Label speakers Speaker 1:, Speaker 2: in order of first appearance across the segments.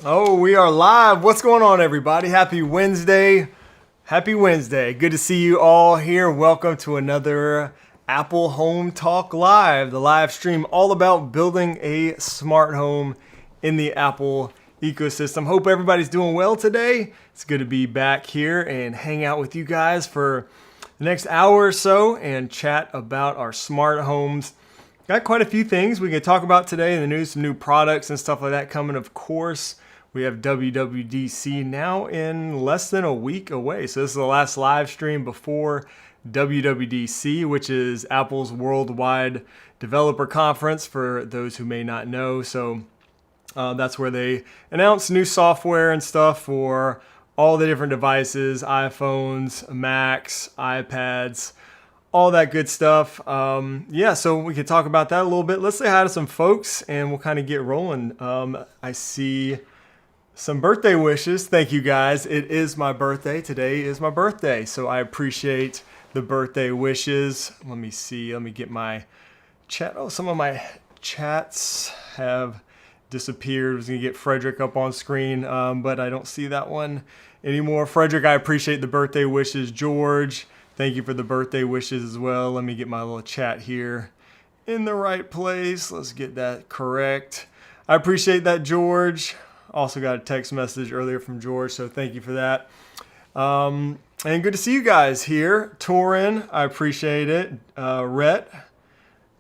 Speaker 1: Oh, we are live. What's going on, everybody? Happy Wednesday. Happy Wednesday. Good to see you all here. Welcome to another Apple Home Talk Live, the live stream all about building a smart home in the Apple ecosystem. Hope everybody's doing well today. It's good to be back here and hang out with you guys for the next hour or so and chat about our smart homes. Got quite a few things we can talk about today in the news, some new products and stuff like that coming, of course. We have WWDC now in less than a week away. So this is the last live stream before WWDC, which is Apple's worldwide developer conference for those who may not know. So that's where they announce new software and stuff for all the different devices, iPhones, Macs, iPads, all that good stuff. So we can talk about that a little bit. Let's say hi to some folks and we'll kind of get rolling. I see some birthday wishes. Thank you guys. It is my birthday. Today is my birthday. So I appreciate the birthday wishes. Let me see. Let me get my chat. Oh, some of my chats have disappeared. I was going to get Frederick up on screen, but I don't see that one anymore. Frederick, I appreciate the birthday wishes. George, thank you for the birthday wishes as well. Let me get my little chat here in the right place. Let's get that correct. I appreciate that, George. Also got a text message earlier from George, so thank you for that. And good to see you guys here. Torin, I appreciate it. Rhett,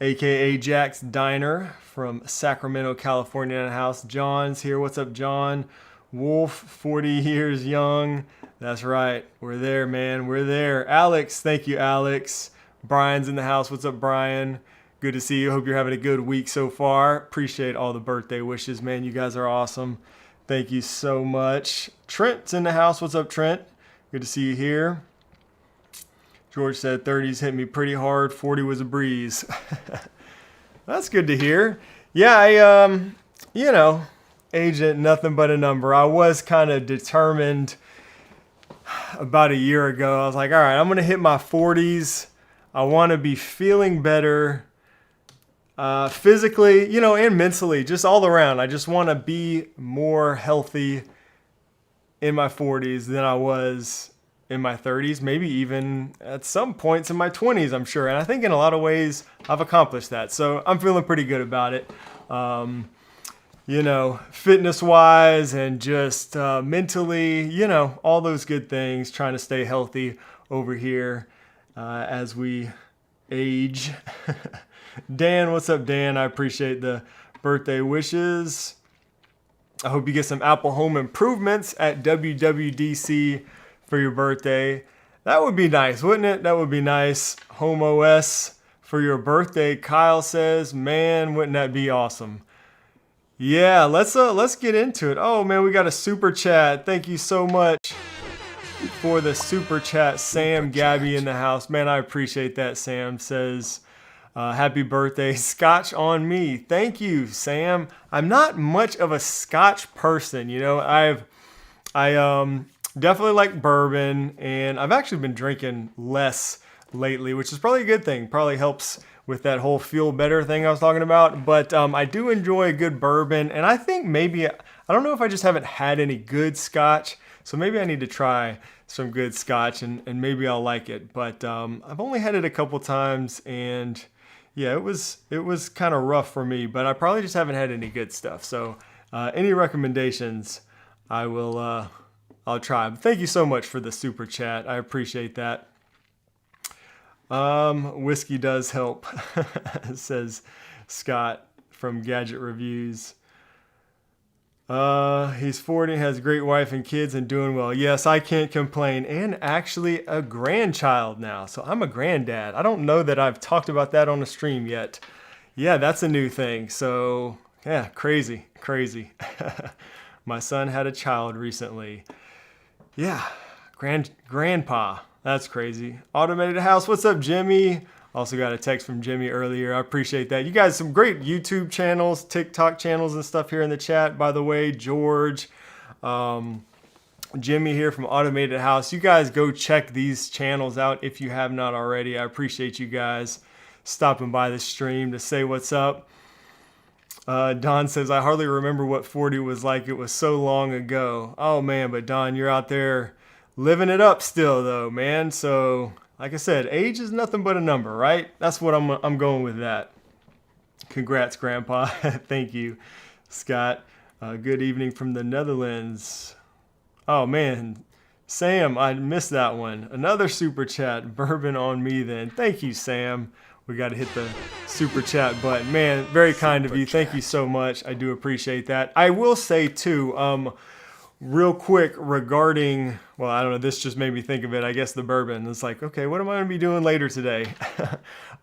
Speaker 1: aka Jack's Diner from Sacramento, California in the house. John's here. What's up, John? Wolf, 40 years young. That's right. We're there, man. We're there. Alex, thank you, Alex. Brian's in the house. What's up, Brian? Good to see you. Hope you're having a good week so far. Appreciate all the birthday wishes, man. You guys are awesome. Thank you so much. Trent's in the house. What's up, Trent? Good to see you here. George said 30s hit me pretty hard. 40 was a breeze. That's good to hear. Yeah, age ain't nothing but a number. I was kind of determined about a year ago. I was like, all right, I'm going to hit my 40s. I want to be feeling better. Physically, and mentally, just all around. I just want to be more healthy in my 40s than I was in my 30s, maybe even at some points in my 20s, I'm sure. And I think in a lot of ways, I've accomplished that. So I'm feeling pretty good about it. Fitness-wise and just mentally, all those good things, trying to stay healthy over here as we age. Dan, what's up, Dan? I appreciate the birthday wishes. I hope you get some Apple Home improvements at WWDC for your birthday. That would be nice, wouldn't it? That would be nice. Home OS for your birthday, Kyle says. Man, wouldn't that be awesome? Yeah, let's get into it. Oh man, we got a super chat. Thank you so much for the super chat. Sam Gabby in the house. Man, I appreciate that. Sam says, happy birthday, Scotch on me. Thank you, Sam. I'm not much of a Scotch person. I definitely like bourbon, and I've actually been drinking less lately, which is probably a good thing. Probably helps with that whole feel better thing I was talking about. But I do enjoy a good bourbon, and I think maybe, I don't know if I just haven't had any good Scotch, so maybe I need to try some good Scotch, and maybe I'll like it. But I've only had it a couple times, and yeah, it was kind of rough for me, but I probably just haven't had any good stuff. So any recommendations, I'll try. But thank you so much for the super chat. I appreciate that. Whiskey does help, says Scott from Gadget Reviews. He's 40, has a great wife and kids and doing well. Yes, I can't complain. And actually a grandchild now. So I'm a granddad. I don't know that I've talked about that on the stream yet. Yeah, that's a new thing. So yeah, crazy. My son had a child recently. Yeah, grandpa. That's crazy. Automated House. What's up, Jimmy? Also got a text from Jimmy earlier. I appreciate that. You guys, some great YouTube channels, TikTok channels and stuff here in the chat. By the way, George, Jimmy here from Automated House. You guys go check these channels out if you have not already. I appreciate you guys stopping by the stream to say what's up. Don says, I hardly remember what 40 was like. It was so long ago. Oh, man, but Don, you're out there living it up still, though, man. So, like I said, age is nothing but a number, right? That's what I'm going with that. Congrats, Grandpa. Thank you, Scott. Good evening from the Netherlands. Oh, man. Sam, I missed that one. Another super chat. Bourbon on me then. Thank you, Sam. We got to hit the super chat button. Man, very kind of you. Thank you so much. I do appreciate that. I will say, too, real quick regarding, well, I don't know, this just made me think of it. I guess the bourbon. It's like, okay, what am I going to be doing later today?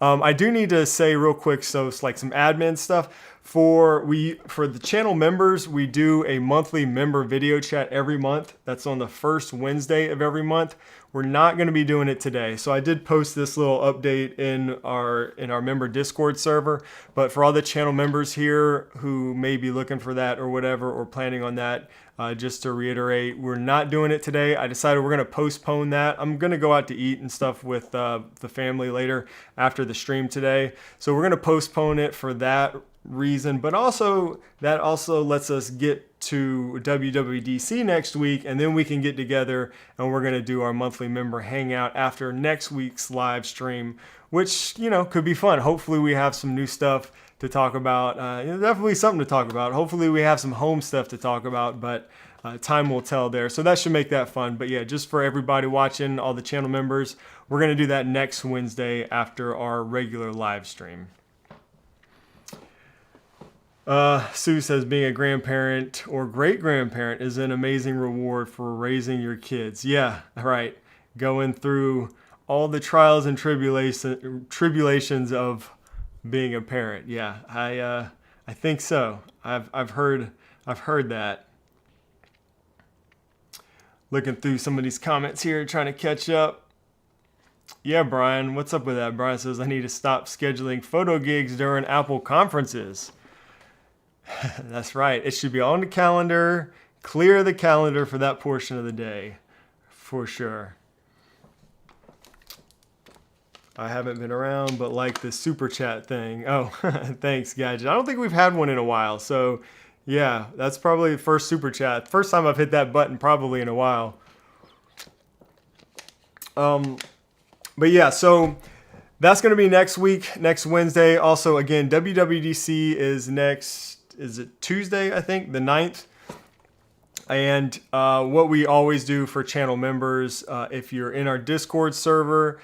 Speaker 1: I do need to say real quick, so it's like some admin stuff. For the channel members, we do a monthly member video chat every month. That's on the first Wednesday of every month. We're not going to be doing it today. So I did post this little update in our member Discord server. But for all the channel members here who may be looking for that or whatever, or planning on that, just to reiterate, we're not doing it today. I decided we're going to postpone that. I'm going to go out to eat and stuff with the family later after the stream today. So we're going to postpone it for that reason, but also that also lets us get to WWDC next week, and then we can get together and we're going to do our monthly member hangout after next week's live stream, which, you know, could be fun. Hopefully we have some new stuff to talk about. Definitely something to talk about. Hopefully we have some home stuff to talk about, but time will tell there. So that should make that fun. But yeah, just for everybody watching, all the channel members, we're going to do that next Wednesday after our regular live stream. Sue says being a grandparent or great-grandparent is an amazing reward for raising your kids. Yeah, right. Going through all the trials and tribulations of being a parent. Yeah, I think so. I've heard that. Looking through some of these comments here, trying to catch up. Yeah, Brian, what's up with that? Brian says I need to stop scheduling photo gigs during Apple conferences. That's right. It should be on the calendar. Clear the calendar for that portion of the day, for sure. I haven't been around, but like the super chat thing. Oh, thanks, Gadget. I don't think we've had one in a while. So, yeah, that's probably the first super chat. First time I've hit that button probably in a while. But yeah, so that's going to be next week, next Wednesday. Also, again, WWDC is is it Tuesday, I think, the 9th. And what we always do for channel members, if you're in our Discord server,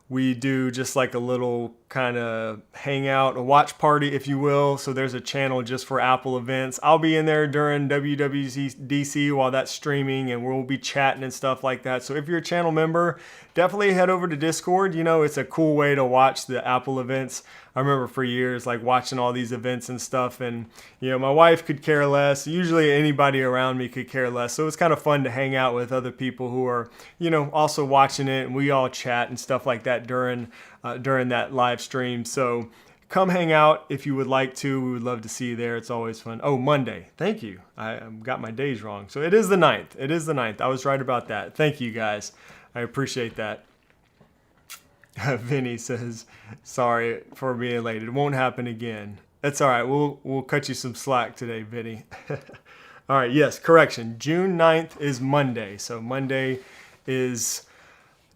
Speaker 1: we do just like a little kind of hangout, a watch party, if you will. So there's a channel just for Apple events. I'll be in there during WWDC while that's streaming, and we'll be chatting and stuff like that. So if you're a channel member, definitely head over to Discord. You know, it's a cool way to watch the Apple events. I remember for years, like watching all these events and stuff, and you know, my wife could care less. Usually anybody around me could care less. So it's kind of fun to hang out with other people who are, you know, also watching it, and we all chat and stuff like that during that live stream. So come hang out if you would like to. We would love to see you there. It's always fun. Oh, Monday. Thank you. I got my days wrong. So it is the 9th. It is the 9th. I was right about that. Thank you, guys. I appreciate that. Vinny says, sorry for being late. It won't happen again. That's all right. We'll cut you some slack today, Vinny. All right. Yes, correction. June 9th is Monday. So Monday is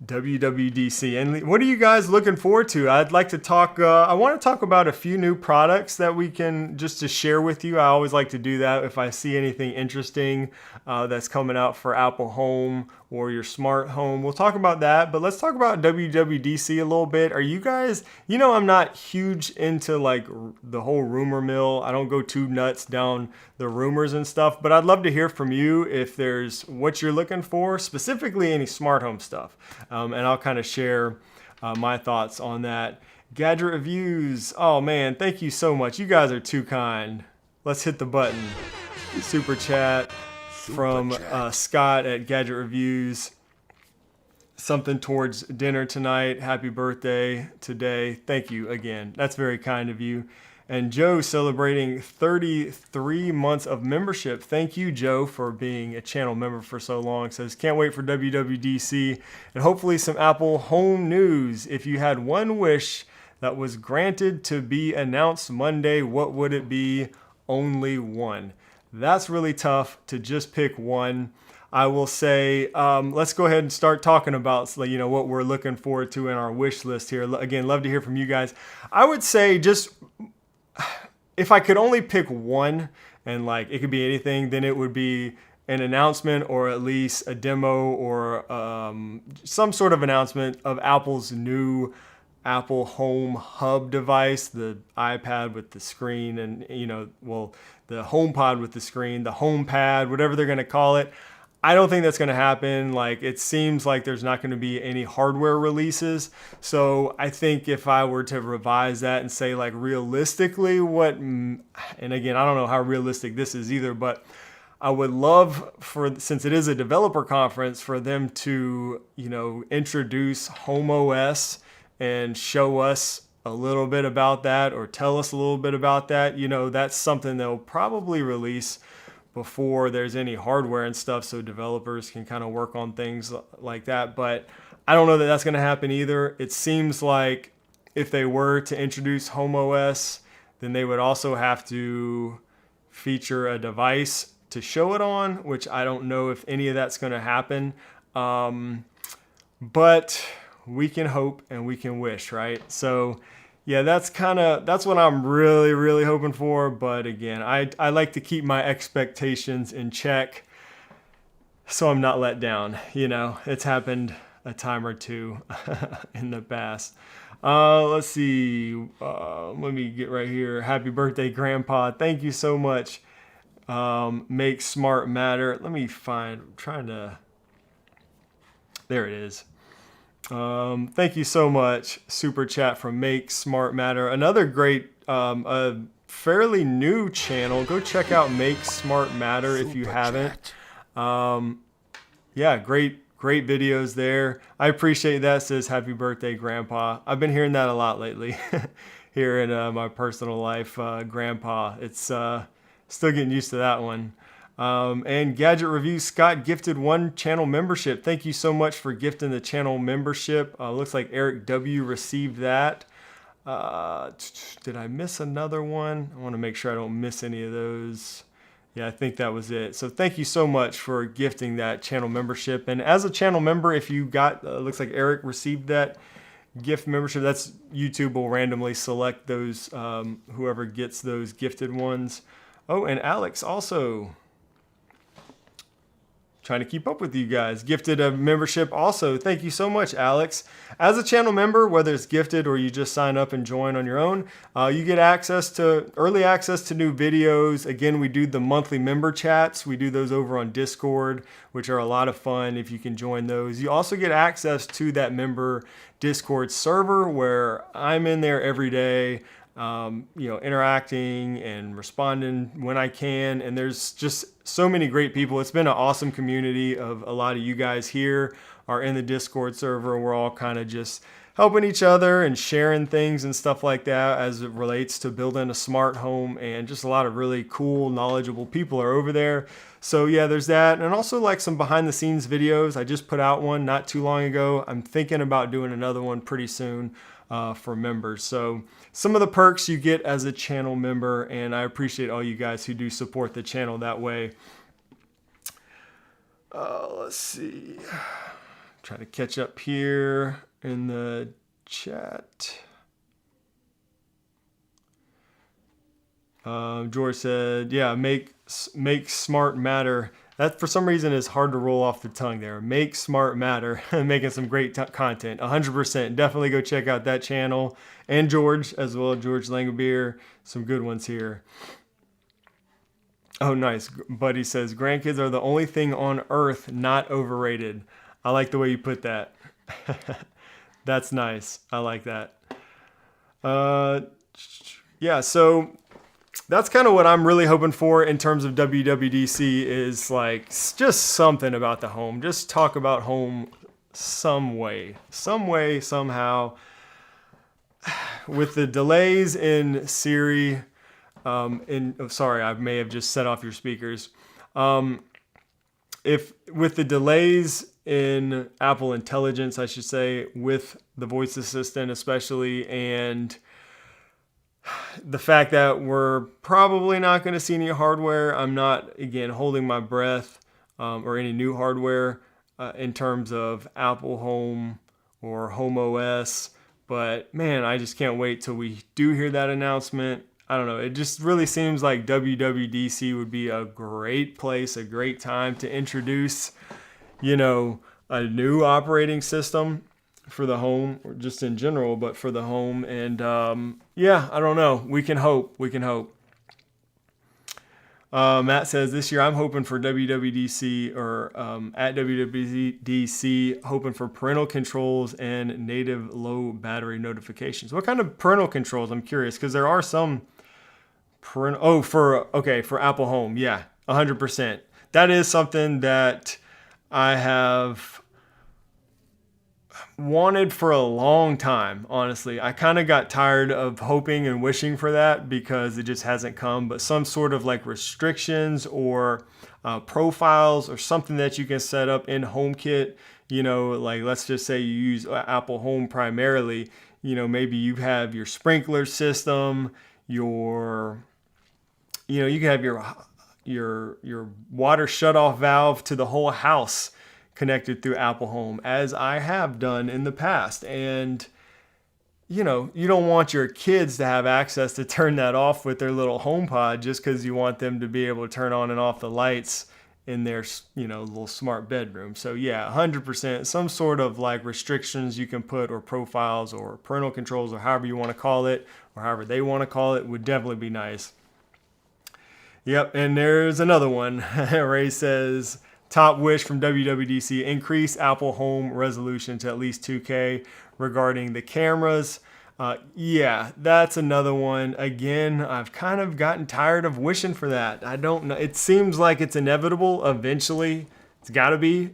Speaker 1: WWDC. And what are you guys looking forward to? I'd like to talk, I want to talk about a few new products that we can just to share with you. I always like to do that if I see anything interesting that's coming out for Apple Home or your smart home. We'll talk about that, but let's talk about WWDC a little bit. Are you guys, you know, I'm not huge into like the whole rumor mill. I don't go too nuts down the rumors and stuff, but I'd love to hear from you if there's what you're looking for, specifically any smart home stuff. And I'll kind of share my thoughts on that. Gadget reviews. Oh man, thank you so much. You guys are too kind. Let's hit the button. Super chat from Scott at Gadget Reviews. Something towards dinner tonight. Happy birthday today. Thank you again. That's very kind of you. And Joe celebrating 33 months of membership. Thank you, Joe, for being a channel member for so long. Says, can't wait for WWDC and hopefully some Apple home news. If you had one wish that was granted to be announced Monday, what would it be? only one. That's really tough to just pick one. I will say, let's go ahead and start talking about, what we're looking forward to in our wish list here. Again, love to hear from you guys. I would say just, if I could only pick one, and it could be anything, then it would be an announcement, or at least a demo, or some sort of announcement of Apple's new Apple Home Hub device, the iPad with the screen, and the HomePod with the screen, the HomePad, whatever they're going to call it. I don't think that's going to happen. It seems like there's not going to be any hardware releases. So I think if I were to revise that and say realistically and again, I don't know how realistic this is either, but I would love since it is a developer conference, for them to, introduce Home OS and show us a little bit about that, or tell us a little bit about that. That's something they'll probably release before there's any hardware and stuff, so developers can kind of work on things like that. But I don't know that that's going to happen either. It seems like if they were to introduce Home OS, then they would also have to feature a device to show it on, which I don't know if any of that's going to happen. But we can hope and we can wish, right? So yeah, that's what I'm really, really hoping for. But again, I like to keep my expectations in check so I'm not let down. It's happened a time or two in the past. Let's see. Let me get right here. Happy birthday, Grandpa. Thank you so much. Make smart matter. Let me find, I'm trying to, there it is. Thank you so much. Super chat from Make Smart Matter. Another great, a fairly new channel. Go check out Make Smart Matter if you haven't. Yeah, great videos there. I appreciate that. Says happy birthday, Grandpa. I've been hearing that a lot lately here in my personal life. Grandpa. It's still getting used to that one. And Gadget Review, Scott gifted 1 channel membership. Thank you so much for gifting the channel membership. Looks like Eric W received that. Did I miss another one? I want to make sure I don't miss any of those. Yeah, I think that was it. So thank you so much for gifting that channel membership. And as a channel member, if you got, looks like Eric received that gift membership, that's YouTube will randomly select those, whoever gets those gifted ones. Oh, and Alex also, trying to keep up with you guys, gifted a membership also. Thank you so much, Alex. As a channel member, whether it's gifted or you just sign up and join on your own, you get early access to new videos. Again, we do the monthly member chats. We do those over on Discord, which are a lot of fun if you can join those. You also get access to that member Discord server where I'm in there every day, interacting and responding when I can. And there's just so many great people. It's been an awesome community of a lot of you guys here are in the Discord server. We're all kind of just helping each other and sharing things and stuff like that as it relates to building a smart home, and just a lot of really cool, knowledgeable people are over there. So yeah, there's that. And also some behind the scenes videos. I just put out one not too long ago. I'm thinking about doing another one pretty soon for members. So some of the perks you get as a channel member, and I appreciate all you guys who do support the channel that way. Let's see. Try to catch up here in the chat. George said, yeah, make smart matter. That for some reason is hard to roll off the tongue there. Make smart matter. Making some great content. 100%. Definitely go check out that channel. And George as well. George Langabeer. Some good ones here. Oh, nice. Buddy says, grandkids are the only thing on earth not overrated. I like the way you put that. That's nice. I like that. Yeah, so that's kind of what I'm really hoping for in terms of WWDC is just something about the home. Just talk about home some way, somehow. With the delays in Siri, sorry, I may have just set off your speakers. If with the delays in Apple Intelligence, I should say, with the voice assistant especially, and the fact that we're probably not going to see any hardware. I'm not, again, holding my breath or any new hardware in terms of Apple Home or Home OS. But man, I just can't wait till we do hear that announcement. I don't know. It just really seems like WWDC would be a great place, a great time to introduce, a new operating system for the home, or just in general, but for the home. And I don't know. We can hope. Matt says this year I'm hoping for WWDC or at WWDC, hoping for parental controls and native low battery notifications. What kind of parental controls? I'm curious because there are some parental. For Apple Home, yeah, 100%. That is something that I have wanted for a long time, honestly. I kind of got tired of hoping and wishing for that because it just hasn't come, but some sort of like restrictions or profiles or something that you can set up in HomeKit, like let's just say you use Apple Home primarily, maybe you have your sprinkler system, you can have your water shutoff valve to the whole house connected through Apple Home, as I have done in the past. And, you don't want your kids to have access to turn that off with their little HomePod just because you want them to be able to turn on and off the lights in their, little smart bedroom. So yeah, 100%, some sort of like restrictions you can put or profiles or parental controls or however you want to call it or however they want to call it would definitely be nice. Yep, and there's another one. Ray says, top wish from WWDC, increase Apple Home resolution to at least 2K regarding the cameras. Yeah, that's another one. Again, I've kind of gotten tired of wishing for that. I don't know. It seems like it's inevitable eventually. It's got to be,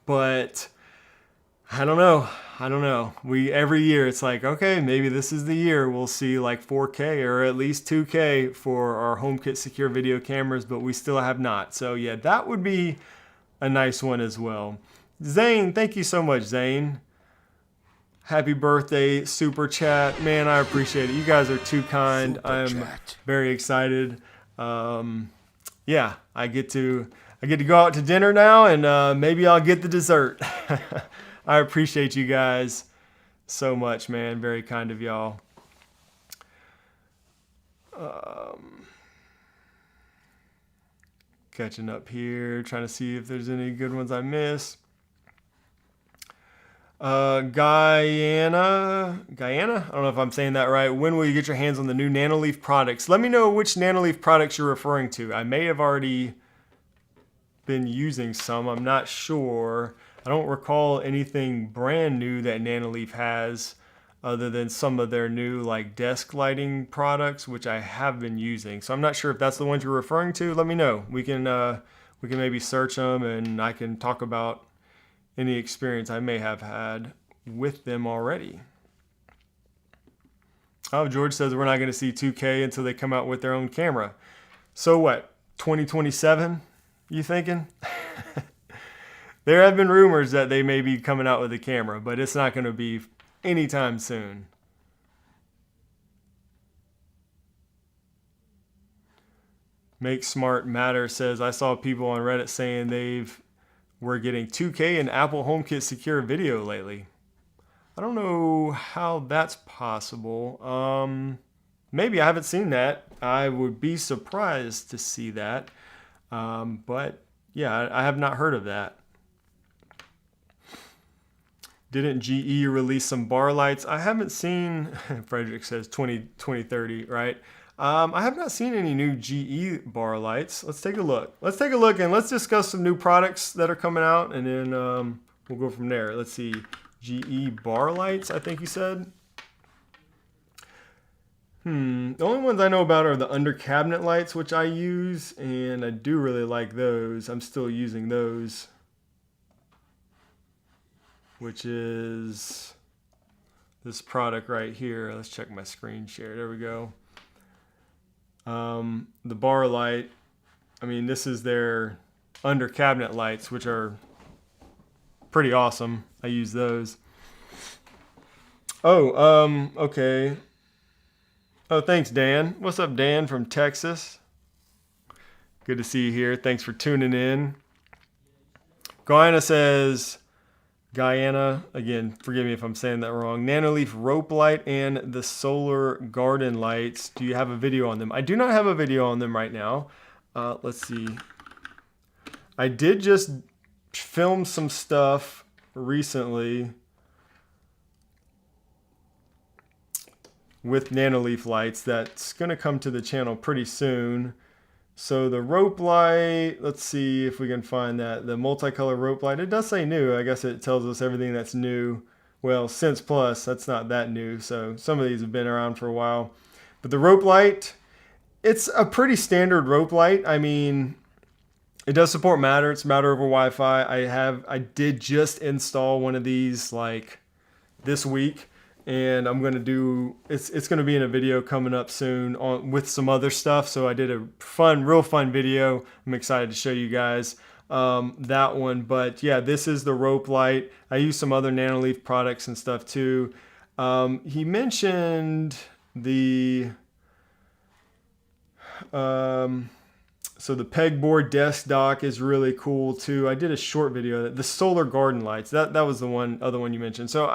Speaker 1: but I don't know. Every year it's like, okay, maybe this is the year we'll see like 4K or at least 2K for our HomeKit secure video cameras, but we still have not. So yeah, that would be a nice one as well. Zane, thank you so much, Zane. Happy birthday, super chat. Man, I appreciate it. You guys are too kind. I'm very excited. Yeah, I get to go out to dinner now, and maybe I'll get the dessert. I appreciate you guys so much, man. Very kind of y'all. Catching up here, trying to see if there's any good ones I missed. Guyana, I don't know if I'm saying that right. When will you get your hands on the new Nanoleaf products? Let me know which Nanoleaf products you're referring to. I may have already been using some. I'm not sure. I don't recall anything brand new that Nanoleaf has other than some of their new like desk lighting products, which I have been using. So I'm not sure if that's the ones you're referring to. Let me know. We can maybe search them and I can talk about any experience I may have had with them already. Oh, George says we're not going to see 2K until they come out with their own camera. So what, 2027, you thinking? There have been rumors that they may be coming out with a camera, but it's not going to be anytime soon. Make Smart Matter says, I saw people on Reddit saying we're getting 2K and Apple HomeKit secure video lately. I don't know how that's possible. Maybe I haven't seen that. I would be surprised to see that. But yeah, I have not heard of that. Didn't GE release some bar lights? I haven't seen, Frederick says 2030, right? I have not seen any new GE bar lights. Let's take a look. And let's discuss some new products that are coming out, and then we'll go from there. Let's see. GE bar lights, I think you said. The only ones I know about are the under cabinet lights, which I use, and I do really like those. I'm still using those, which is this product right here. Let's check my screen share. There we go. The bar light, I mean, this is their under cabinet lights, which are pretty awesome. I use those. Okay. Oh, thanks, Dan. What's up, Dan from Texas? Good to see you here. Thanks for tuning in. Guyana, again, forgive me if I'm saying that wrong. Nanoleaf rope light and the solar garden lights. Do you have a video on them? I do not have a video on them right now. Let's see. I did just film some stuff recently with Nanoleaf lights that's going to come to the channel pretty soon. So the rope light, let's see if we can find that. The multicolor rope light, it does say new. I guess it tells us everything that's new. Well, Sense Plus, that's not that new. So some of these have been around for a while. But the rope light, it's a pretty standard rope light. I mean, it does support Matter. It's Matter over Wi-Fi. I did just install one of these like this week. And I'm gonna do it's gonna be in a video coming up soon on with some other stuff. So I did a real fun video. I'm excited to show you guys that one. But yeah, this is the rope light. I use some other Nanoleaf products and stuff too. He mentioned the so the pegboard desk dock is really cool too. I did a short video. The solar garden lights. That was the other one you mentioned. So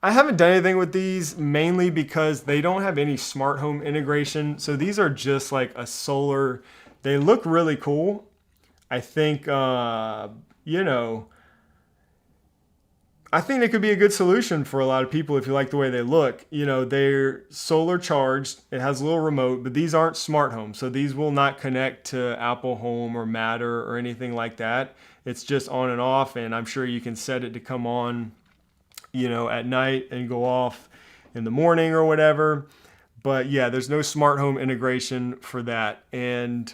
Speaker 1: I haven't done anything with these mainly because they don't have any smart home integration. So these are just like a solar, they look really cool. I think, I think it could be a good solution for a lot of people if you like the way they look. They're solar charged. It has a little remote, but these aren't smart home. So these will not connect to Apple Home or Matter or anything like that. It's just on and off. And I'm sure you can set it to come on at night and go off in the morning or whatever. But yeah, there's no smart home integration for that. And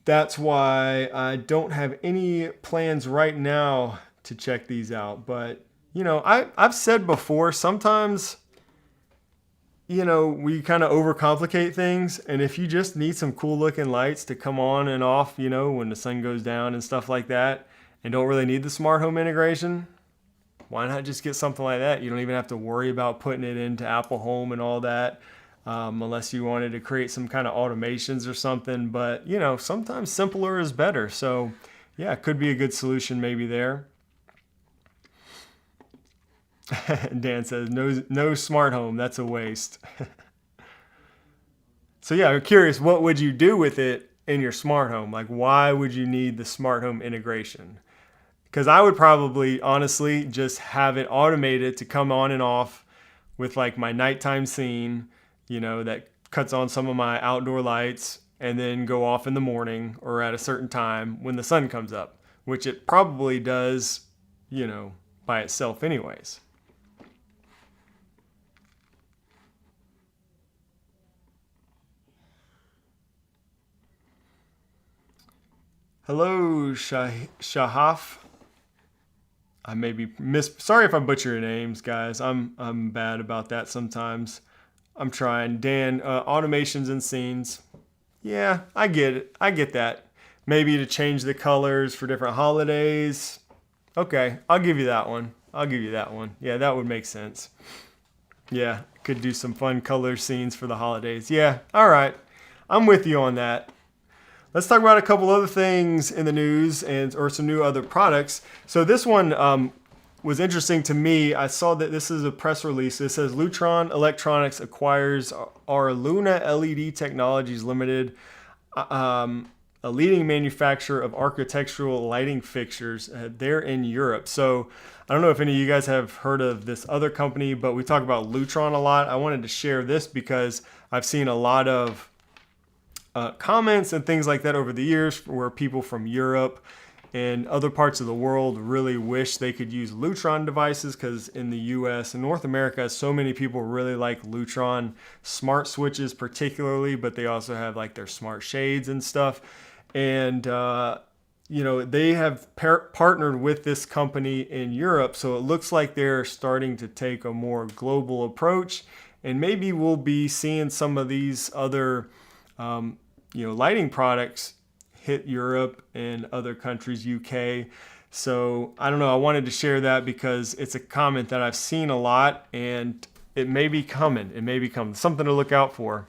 Speaker 1: that's why I don't have any plans right now to check these out. But, I've said before, sometimes, we kind of overcomplicate things. And if you just need some cool looking lights to come on and off, when the sun goes down and stuff like that, and don't really need the smart home integration, why not just get something like that? You don't even have to worry about putting it into Apple Home and all that, unless you wanted to create some kind of automations or something. But, sometimes simpler is better. So, yeah, it could be a good solution maybe there. Dan says, no smart home. That's a waste. So, yeah, I'm curious, what would you do with it in your smart home? Like, why would you need the smart home integration? Because I would probably, honestly, just have it automated to come on and off with like my nighttime scene, that cuts on some of my outdoor lights and then go off in the morning or at a certain time when the sun comes up, which it probably does, by itself anyways. Hello, Shahaf. I may be sorry if I butcher your names, guys. I'm bad about that sometimes. I'm trying. Dan, automations and scenes. Yeah, I get it. I get that. Maybe to change the colors for different holidays. Okay, I'll give you that one. Yeah, that would make sense. Yeah, could do some fun color scenes for the holidays. Yeah, all right. I'm with you on that. Let's talk about a couple other things in the news or some new other products. So this one was interesting to me. I saw that this is a press release. It says Lutron Electronics acquires our Luna LED Technologies Limited, a leading manufacturer of architectural lighting fixtures. They're in Europe. So I don't know if any of you guys have heard of this other company, but we talk about Lutron a lot. I wanted to share this because I've seen a lot of comments and things like that over the years where people from Europe and other parts of the world really wish they could use Lutron devices, because in the US and North America, so many people really like Lutron smart switches particularly, but they also have like their smart shades and stuff. And, they have partnered with this company in Europe. So it looks like they're starting to take a more global approach, and maybe we'll be seeing some of these other lighting products hit Europe and other countries, UK. So I don't know. I wanted to share that because it's a comment that I've seen a lot, and it may be coming. It may be coming. Something to look out for.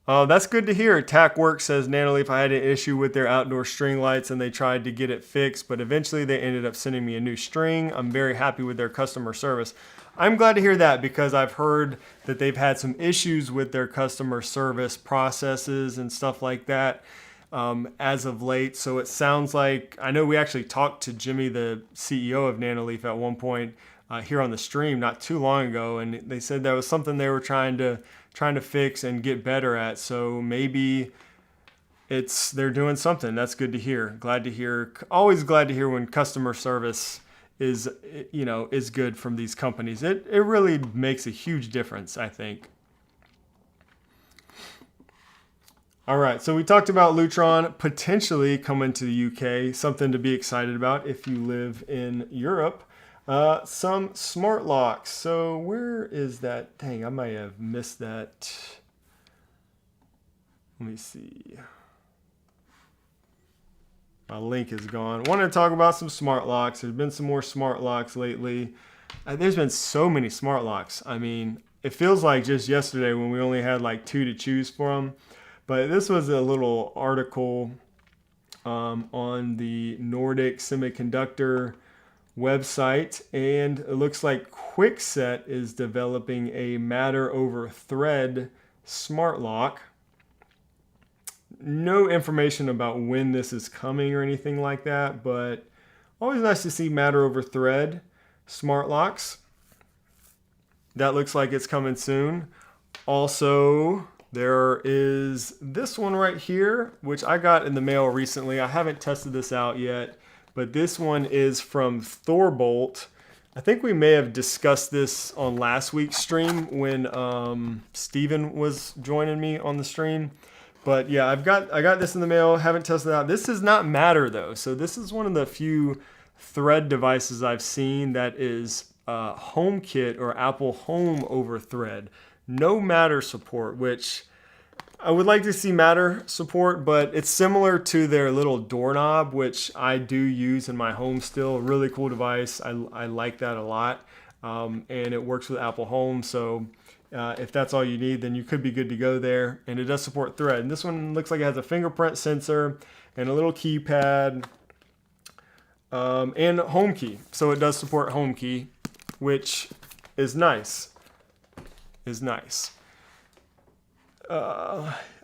Speaker 1: That's good to hear. TACWorks says Nanoleaf, I had an issue with their outdoor string lights and they tried to get it fixed, but eventually they ended up sending me a new string. I'm very happy with their customer service. I'm glad to hear that because I've heard that they've had some issues with their customer service processes and stuff like that as of late. So it sounds like, I know we actually talked to Jimmy, the CEO of Nanoleaf, at one point here on the stream not too long ago, and they said that was something they were trying to fix and get better at. So maybe they're doing something. That's good to hear. Glad to hear. Always glad to hear when customer service is good from these companies. It really makes a huge difference, I think. All right, so we talked about Lutron potentially coming to the UK, something to be excited about if you live in Europe. Some smart locks. So where is that? Dang, I might have missed that. Let me see. My link is gone. I want to talk about some smart locks. There's been some more smart locks lately. There's been so many smart locks. I mean, it feels like just yesterday when we only had like 2 to choose from. But this was a little article on the Nordic Semiconductor website, and it looks like Kwikset is developing a matter over thread smart lock. No information about when this is coming or anything like that, but always nice to see matter over thread smart locks. That looks like it's coming soon. Also, there is this one right here, which I got in the mail recently. I haven't tested this out yet, but this one is from Thorbolt. I think we may have discussed this on last week's stream when Steven was joining me on the stream. But yeah, I got this in the mail. Haven't tested it out. This is not Matter though, so this is one of the few thread devices I've seen that is HomeKit or Apple Home over thread. No Matter support, which I would like to see Matter support, but it's similar to their little doorknob, which I do use in my home still. Really cool device. I like that a lot, and it works with Apple Home. So if that's all you need, then you could be good to go there. And it does support thread. And this one looks like it has a fingerprint sensor and a little keypad and home key. So it does support home key, which is nice.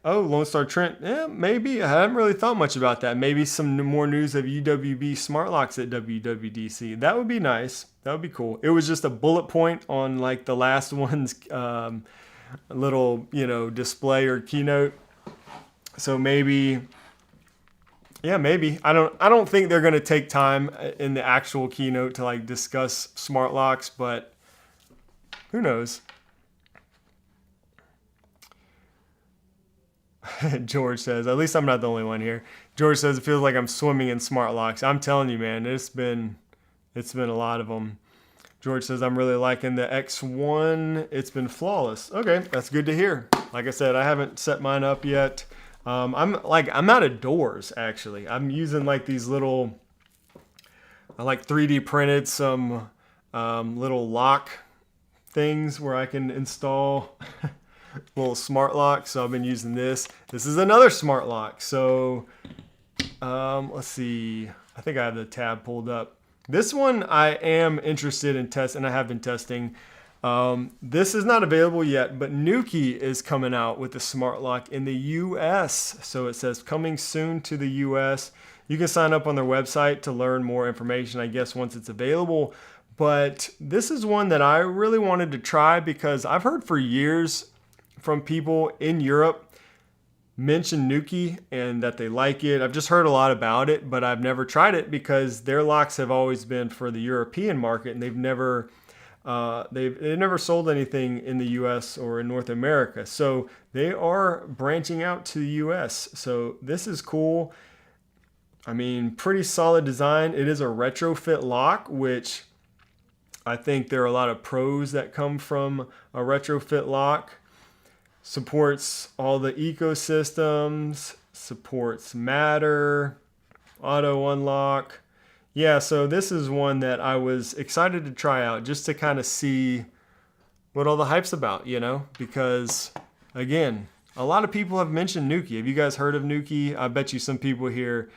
Speaker 1: Lone Star Trent. Yeah, maybe. I haven't really thought much about that. Maybe some more news of UWB smart locks at WWDC. That would be nice. That would be cool. It was just a bullet point on like the last one's little, display or keynote. So maybe, maybe. I don't think they're going to take time in the actual keynote to like discuss smart locks, but who knows? George says, at least I'm not the only one here. George says, it feels like I'm swimming in smart locks. I'm telling you, man, it's been a lot of them. George says, I'm really liking the X1. It's been flawless. Okay, that's good to hear. Like I said, I haven't set mine up yet. I'm out of doors, actually. I'm using like these little, I like 3D printed some little lock things where I can install little smart lock. So I've been using this. This is another smart lock. So let's see. I think I have the tab pulled up. This one I am interested in and I have been testing. This is not available yet, but Nuki is coming out with the smart lock in the US. So it says coming soon to the US. You can sign up on their website to learn more information, I guess, once it's available. But this is one that I really wanted to try because I've heard for years from people in Europe mention Nuki and that they like it. I've just heard a lot about it, but I've never tried it because their locks have always been for the European market, and they've never sold anything in the US or in North America. So they are branching out to the US. So this is cool. I mean, pretty solid design. It is a retrofit lock, which I think there are a lot of pros that come from a retrofit lock. Supports all the ecosystems, supports Matter, auto unlock. Yeah, so this is one that I was excited to try out just to kind of see what all the hype's about, you know? Because, again, a lot of people have mentioned Nuki. Have you guys heard of Nuki? I bet you some people here.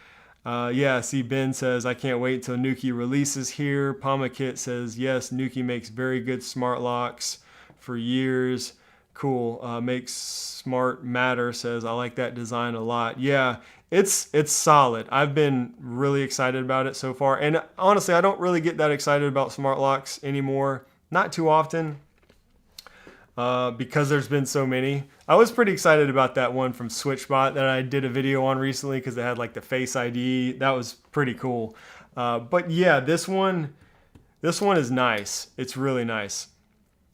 Speaker 1: Yeah, see, Ben says, I can't wait until Nuki releases here. Pamakit says, yes, Nuki makes very good smart locks for years. Cool. Makes smart Matter says, I like that design a lot. Yeah, it's solid. I've been really excited about it so far. And honestly, I don't really get that excited about smart locks anymore. Not too often. Because there's been so many. I was pretty excited about that one from SwitchBot that I did a video on recently because it had like the Face ID. That was pretty cool. But yeah, this one is nice. It's really nice.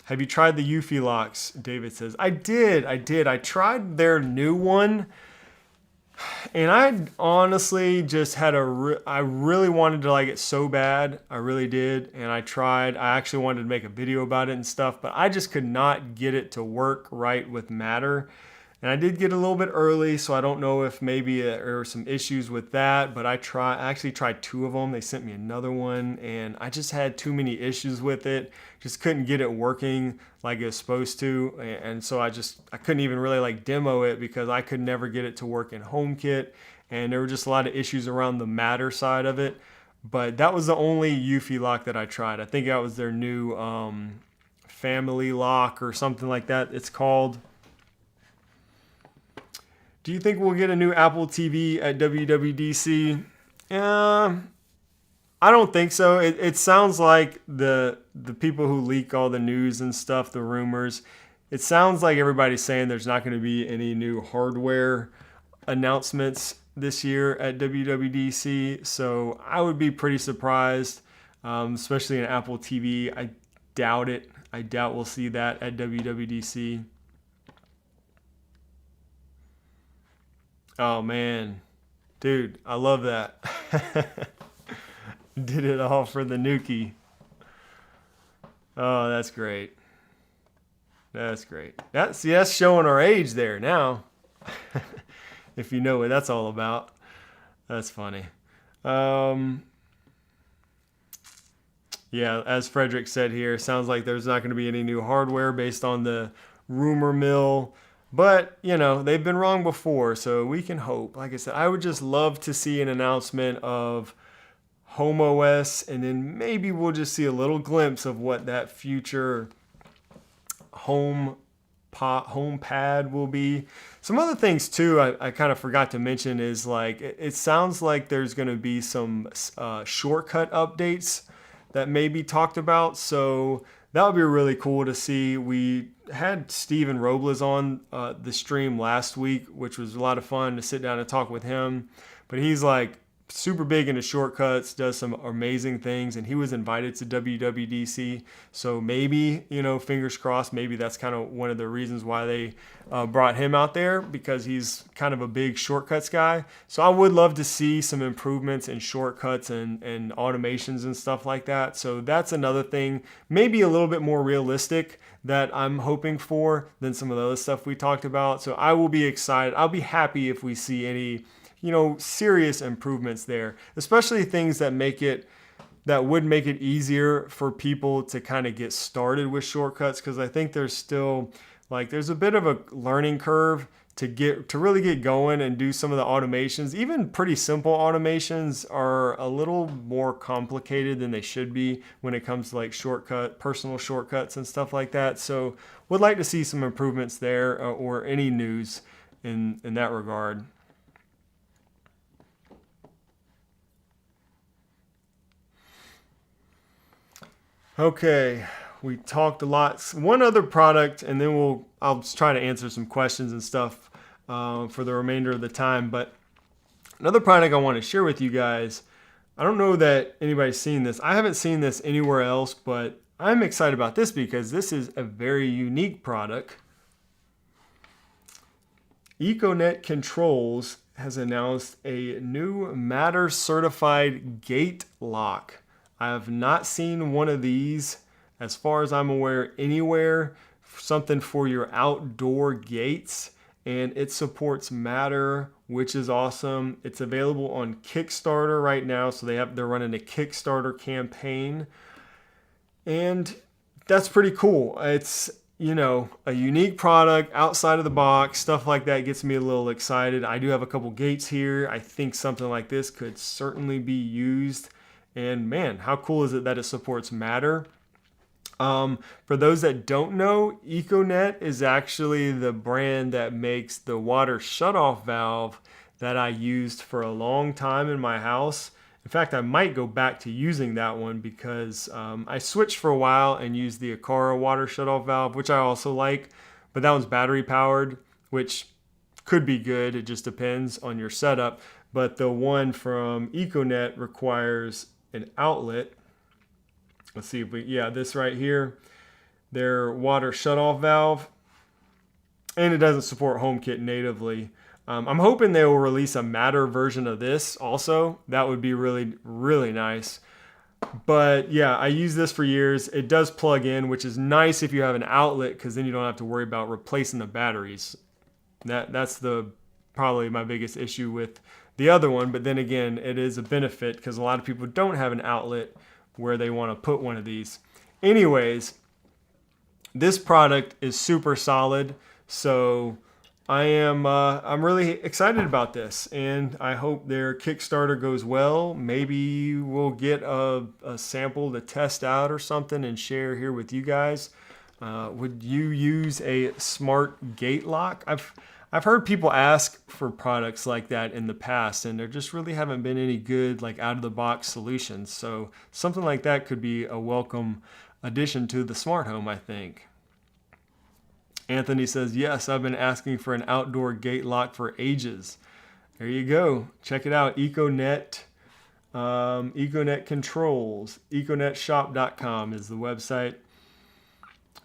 Speaker 1: Have you tried the Eufy locks? David says, I did. I tried their new one. And I honestly just had I really wanted to like it so bad. I really did. And I tried. I actually wanted to make a video about it and stuff, but I just could not get it to work right with Matter. And I did get a little bit early, so I don't know if maybe there were some issues with that, but I actually tried 2 of them. They sent me another one, and I just had too many issues with it. Just couldn't get it working like it was supposed to, and so I couldn't even really like demo it because I could never get it to work in HomeKit, and there were just a lot of issues around the Matter side of it. But that was the only Eufy lock that I tried. I think that was their new family lock or something like that it's called. Do you think we'll get a new Apple TV at WWDC? I don't think so. It sounds like the people who leak all the news and stuff, the rumors, it sounds like everybody's saying there's not going to be any new hardware announcements this year at WWDC. So I would be pretty surprised, especially an Apple TV. I doubt it. I doubt we'll see that at WWDC. Oh man, dude, I love that. Did it all for the Nuki. Oh, that's great. That's great. That's showing our age there now. If you know what that's all about. That's funny. Yeah, as Frederick said here, sounds like there's not going to be any new hardware based on the rumor mill. But, you know, they've been wrong before, so we can hope. Like I said, I would just love to see an announcement of Home OS, and then maybe we'll just see a little glimpse of what that future home pad will be. Some other things, too, I kind of forgot to mention is, like, it sounds like there's going to be some shortcut updates that may be talked about, so that would be really cool to see. We had Steven Robles on the stream last week, which was a lot of fun to sit down and talk with him. But he's like super big into shortcuts, does some amazing things, and he was invited to WWDC. So maybe, you know, fingers crossed, maybe that's kind of one of the reasons why they brought him out there, because he's kind of a big shortcuts guy. So I would love to see some improvements in shortcuts and automations and stuff like that. So that's another thing, maybe a little bit more realistic, that I'm hoping for than some of the other stuff we talked about. So I will be excited. I'll be happy if we see any, you know, serious improvements there, especially things that would make it easier for people to kind of get started with shortcuts. Because I think there's still, like, there's a bit of a learning curve to really get going and do some of the automations. Even pretty simple automations are a little more complicated than they should be when it comes to like personal shortcuts and stuff like that. So would like to see some improvements there, or any news in that regard. Okay, we talked a lot. One other product, and then I'll try to answer some questions and stuff for the remainder of the time. But another product I want to share with you guys, I don't know that anybody's seen this. I haven't seen this anywhere else, but I'm excited about this because this is a very unique product. Econet Controls has announced a new Matter certified gate lock. I have not seen one of these, as far as I'm aware, anywhere. Something for your outdoor gates. and it supports Matter, which is awesome. It's available on Kickstarter right now, so they're running a Kickstarter campaign, and that's pretty cool. It's, you know, a unique product outside of the box. Stuff like that gets me a little excited. I do have a couple gates here. I think something like this could certainly be used. And man, how cool is it that it supports Matter? For those that don't know, Econet is actually the brand that makes the water shutoff valve that I used for a long time in my house. In fact, I might go back to using that one because I switched for a while and used the Aqara water shutoff valve, which I also like, but that one's battery powered, which could be good. It just depends on your setup. But the one from Econet requires an outlet. Let's see if this right here, their water shutoff valve, and it doesn't support HomeKit natively. I'm hoping they will release a Matter version of this also. That would be really, really nice. But yeah, I use this for years. It does plug in, which is nice if you have an outlet, because then you don't have to worry about replacing the batteries. That's probably my biggest issue with the other one. But then again, it is a benefit because a lot of people don't have an outlet where they want to put one of these. Anyways, this product is super solid, so I'm really excited about this, and I hope their Kickstarter goes well. Maybe we'll get a sample to test out or something and share here with you guys. Would you use a smart gate lock? I've heard people ask for products like that in the past, and there just really haven't been any good, like, out-of-the-box solutions. So something like that could be a welcome addition to the smart home, I think. Anthony says, yes, I've been asking for an outdoor gate lock for ages. There you go. Check it out. Econet, Econet Controls, econetshop.com is the website.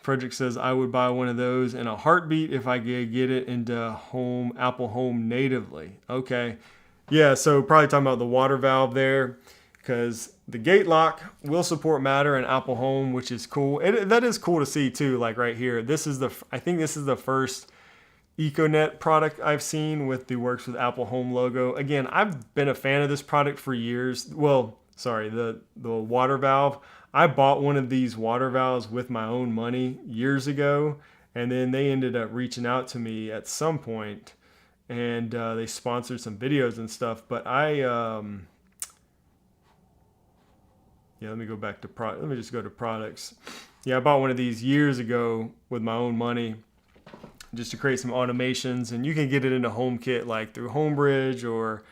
Speaker 1: Frederick says, I would buy one of those in a heartbeat if I could get it into Apple Home natively. Okay. Yeah, so probably talking about the water valve there, because the gate lock will support Matter and Apple Home, which is cool. That is cool to see too, like right here. I think this is the first Econet product I've seen with the Works with Apple Home logo. Again, I've been a fan of this product for years. Well, sorry, the water valve. I bought one of these water valves with my own money years ago, and then they ended up reaching out to me at some point, and they sponsored some videos and stuff. But let me go back to let me just go to products. Yeah, I bought one of these years ago with my own money just to create some automations, and you can get it into HomeKit like through Homebridge or,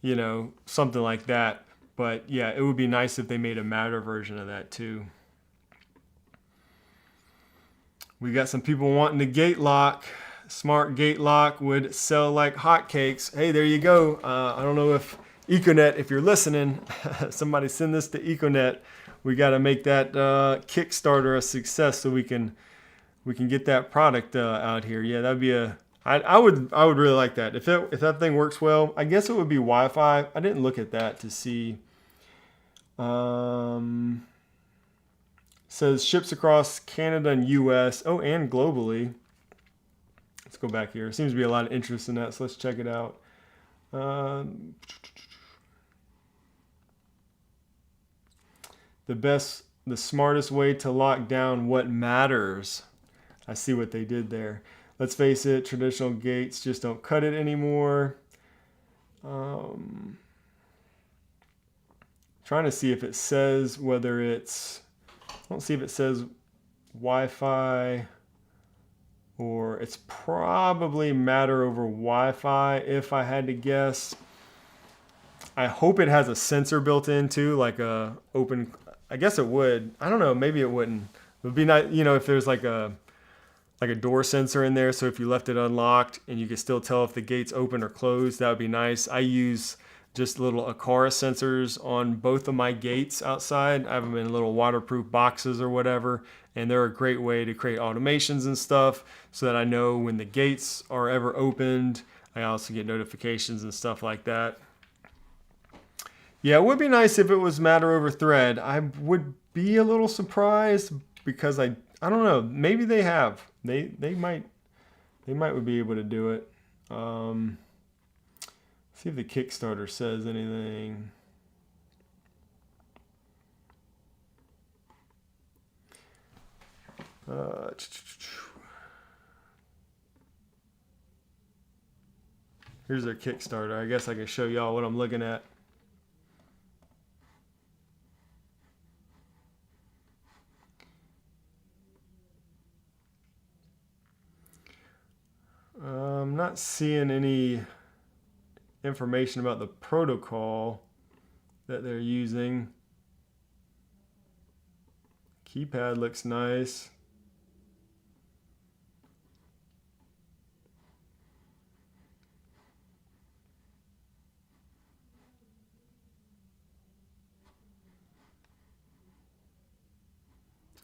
Speaker 1: you know, something like that. But yeah, it would be nice if they made a Matter version of that too. We got some people wanting the gate lock. Smart gate lock would sell like hotcakes. Hey, there you go. I don't know if Econet, if you're listening, somebody send this to Econet. We got to make that Kickstarter a success so we can get that product out here. Yeah, that'd be I would really like that. If that thing works well, I guess it would be Wi-Fi. I didn't look at that to see. Says ships across Canada and US. Oh, and globally. Let's go back here. Seems to be a lot of interest in that, so let's check it out. The smartest way to lock down what matters. I see what they did there. Let's face it, traditional gates just don't cut it anymore. Trying to see if it says whether it's, I don't see if it says Wi-Fi, or it's probably Matter over Wi-Fi if I had to guess. I hope it has a sensor built in too, like a open, I guess it would. I don't know, maybe it wouldn't. It would be nice, you know, if there's like a door sensor in there, so if you left it unlocked and you could still tell if the gate's open or closed, that would be nice. I use just little Aqara sensors on both of my gates outside. I have them in little waterproof boxes or whatever, and they're a great way to create automations and stuff so that I know when the gates are ever opened. I also get notifications and stuff like that. Yeah, it would be nice if it was Matter over Thread. I would be a little surprised because I don't know, maybe they have. They might be able to do it. See if the Kickstarter says anything. Here's their Kickstarter. I guess I can show y'all what I'm looking at. I'm not seeing any information about the protocol that they're using. Keypad looks nice.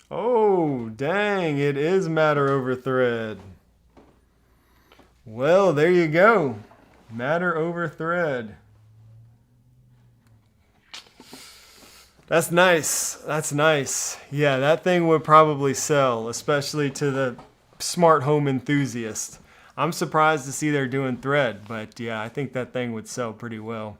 Speaker 1: Oh, dang, it is matter over thread. Well, there you go. Matter over thread. That's nice. That's nice. Yeah, that thing would probably sell, especially to the smart home enthusiast. I'm surprised to see they're doing thread, but yeah, I think that thing would sell pretty well.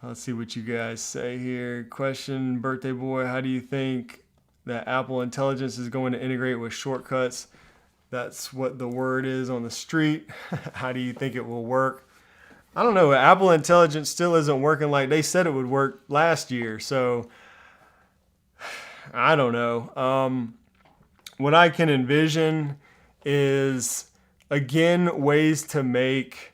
Speaker 1: Let's see what you guys say here. Question, birthday boy, how do you think that Apple Intelligence is going to integrate with shortcuts? That's what the word is on the street. How do you think it will work? I don't know. Apple Intelligence still isn't working like they said it would work last year. So I don't know. What I can envision is, again, ways to make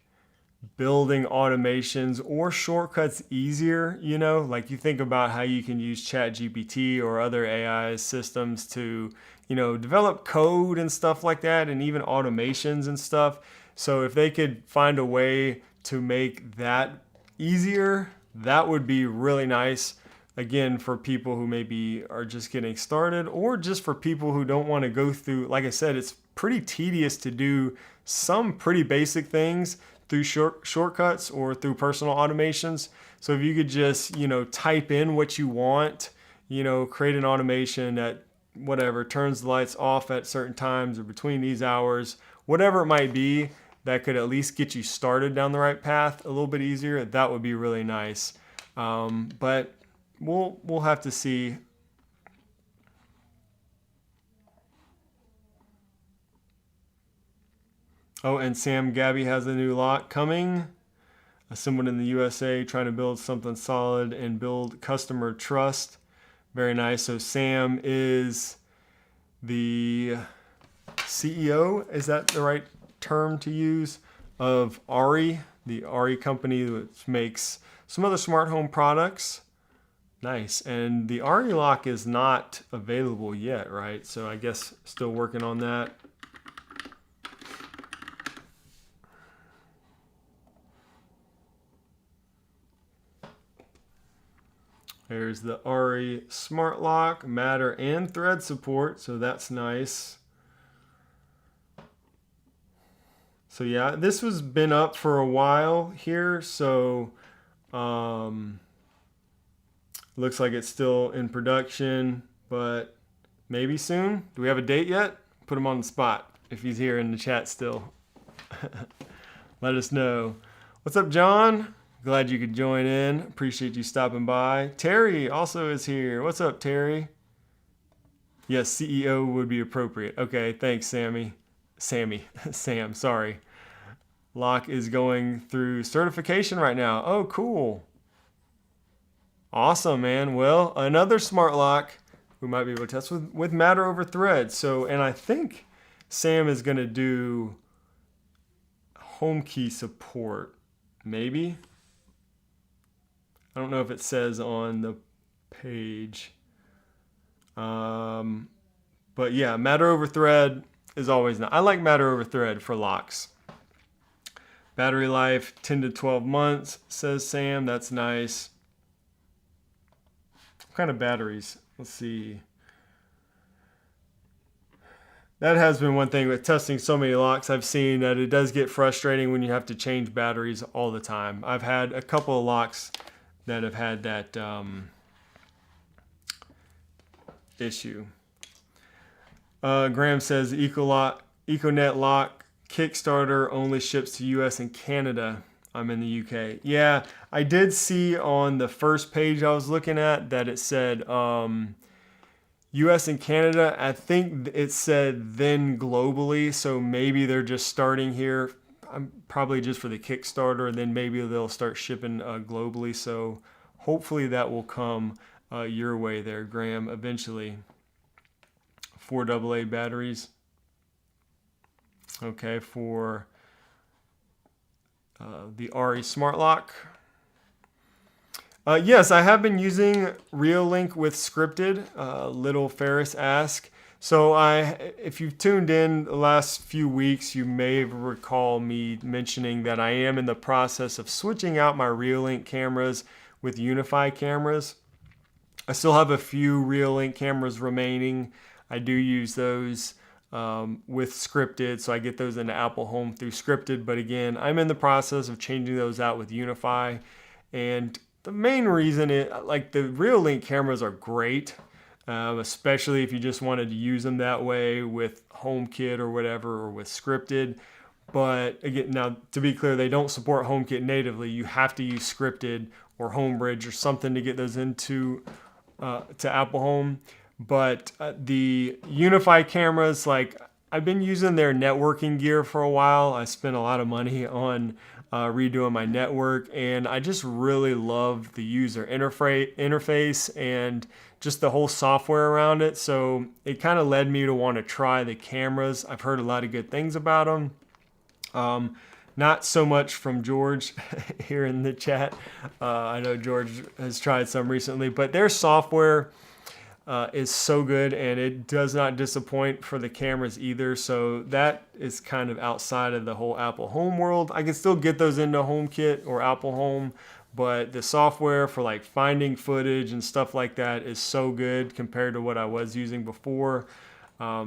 Speaker 1: building automations or shortcuts easier. You know, like you think about how you can use ChatGPT or other AI systems to, you know, develop code and stuff like that, and even automations and stuff. So if they could find a way to make that easier, that would be really nice. Again, for people who maybe are just getting started, or just for people who don't want to go through, like I said, it's pretty tedious to do some pretty basic things through shortcuts or through personal automations. So if you could just, you know, type in what you want, you know, create an automation that whatever turns the lights off at certain times or between these hours, whatever it might be, that could at least get you started down the right path a little bit easier. That would be really nice. But we'll have to see. Oh, and Sam Gabby has a new lock coming. Someone in the USA trying to build something solid and build customer trust. Very nice. So Sam is the CEO, is that the right term to use, of Ari, the Ari company, which makes some other smart home products. Nice. And the Ari lock is not available yet, right? So I guess still working on that. There's the Ari Smart Lock, Matter and Thread support, so that's nice. So yeah, this has been up for a while here, so looks like it's still in production, but maybe soon. Do we have a date yet? Put him on the spot if he's here in the chat still. Let us know. What's up, John? Glad you could join in. Appreciate you stopping by. Terry also is here. What's up, Terry? Yes, CEO would be appropriate. Okay, thanks, Sam, sorry. Lock is going through certification right now. Oh, cool. Awesome, man. Well, another smart lock we might be able to test with Matter over Thread. So, and I think Sam is going to do home key support, maybe. I don't know if it says on the page. But yeah, Matter over Thread is always nice. I like Matter over Thread for locks. Battery life, 10 to 12 months, says Sam. That's nice. What kind of batteries? Let's see. That has been one thing with testing so many locks. I've seen that it does get frustrating when you have to change batteries all the time. I've had a couple of locks that have had that issue. Graham says Econet lock Kickstarter only ships to US and Canada. I'm in the UK. Yeah, I did see on the first page I was looking at that it said US and Canada. I think it said then globally, so maybe they're just starting here. Probably just for the Kickstarter, and then maybe they'll start shipping globally. So hopefully that will come your way there, Graham, eventually. 4 AA batteries. Okay, for the RE Smart Lock. Yes, I have been using Reolink with scripted. Little Ferris ask. So if you've tuned in the last few weeks, you may recall me mentioning that I am in the process of switching out my Reolink cameras with Unify cameras. I still have a few Reolink cameras remaining. I do use those with scripted, so I get those into Apple Home through scripted. But again, I'm in the process of changing those out with Unify. And the main reason is, like, the Reolink cameras are great. Especially if you just wanted to use them that way with HomeKit or whatever, or with scripted. But again, now to be clear, they don't support HomeKit natively. You have to use scripted or Homebridge or something to get those into to Apple Home. But the Unify cameras, like, I've been using their networking gear for a while. I spent a lot of money on redoing my network, and I just really love the user interface and just the whole software around it. So it kind of led me to want to try the cameras. I've heard a lot of good things about them. Not so much from George here in the chat. I know George has tried some recently, but their software is so good, and it does not disappoint for the cameras either. So that is kind of outside of the whole Apple Home world. I can still get those into HomeKit or Apple Home, but the software for like finding footage and stuff like that is so good compared to what I was using before.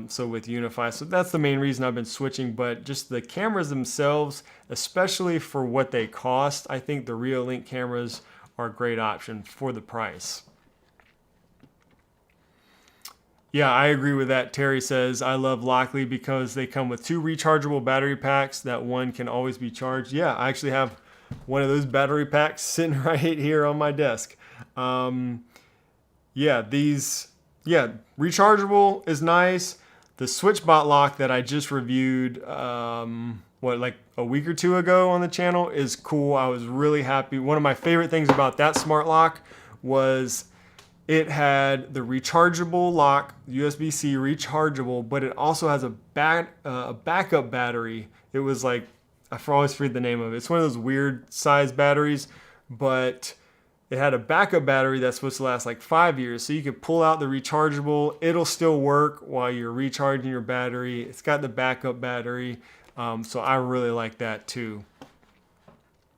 Speaker 1: So with Unify, so that's the main reason I've been switching. But just the cameras themselves, especially for what they cost, I think the Reolink cameras are a great option for the price. Yeah, I agree with that. Terry says, I love Whatley because they come with 2 rechargeable battery packs that one can always be charged. Yeah, I actually have one of those battery packs sitting right here on my desk. Rechargeable is nice. The SwitchBot lock that I just reviewed, like a week or 2 ago on the channel is cool. I was really happy. One of my favorite things about that smart lock was it had the rechargeable lock, USB-C rechargeable, but it also has a backup battery. It was like, I always forget the name of it. It's one of those weird size batteries, but it had a backup battery that's supposed to last like 5 years. So you could pull out the rechargeable. It'll still work while you're recharging your battery. It's got the backup battery. So I really like that too.